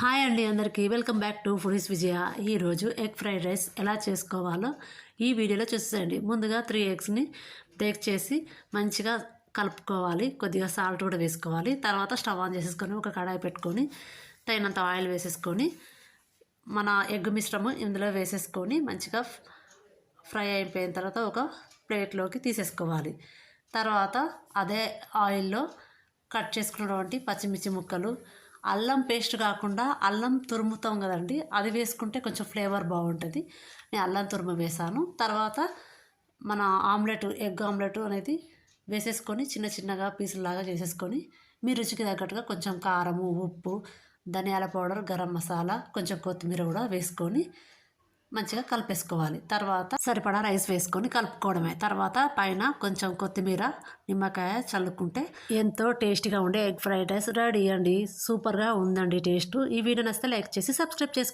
Hi అండి అందరికీ welcome back to foodies విజయ. ఈరోజు ఎగ్ ఫ్రైడ్ రైస్ ఎలా చేసుకోవాలో ఈ వీడియోలో చూసేయండి. ముందుగా 3 ఎగ్స్ని బ్రేక్ చేసి మంచిగా కలుపుకోవాలి. కొద్దిగా సాల్ట్ కూడా వేసుకోవాలి. తర్వాత స్టవ్ ఆన్ చేసేసుకొని ఒక కడాయి పెట్టుకొని తగినంత ఆయిల్ వేసేసుకొని మన ఎగ్ మిశ్రమం ఇందులో వేసేసుకొని మంచిగా ఫ్రై అయిపోయిన తర్వాత ఒక ప్లేట్లోకి తీసేసుకోవాలి. తర్వాత అదే ఆయిల్లో కట్ చేసుకున్నటువంటి పచ్చిమిర్చి ముక్కలు, అల్లం పేస్ట్ కాకుండా అల్లం తురుముతాం కదండి, అది వేసుకుంటే కొంచెం ఫ్లేవర్ బాగుంటుంది. నేను అల్లం తురుము వేసాను. తర్వాత మన ఎగ్ ఆమ్లెట్ అనేది వేసేసుకొని చిన్న చిన్నగా పీసులాగా చేసేసుకొని మీ రుచికి తగ్గట్టుగా కొంచెం కారము, ఉప్పు, ధనియాల పౌడర్, గరం మసాలా, కొంచెం కొత్తిమీర కూడా వేసుకొని మంచిగా కలిపేసుకోవాలి. తర్వాత సరిపడా రైస్ వేసుకొని కలుపుకోవడమే. తర్వాత పైన కొంచెం కొత్తిమీర, నిమ్మకాయ చల్లుకుంటే ఎంతో టేస్టీగా ఉండే ఎగ్ ఫ్రైడ్ రైస్ రెడీ అండి. సూపర్గా ఉందండి టేస్ట్. ఈ వీడియో నచ్చితే లైక్ చేసి సబ్స్క్రైబ్ చేసుకోండి.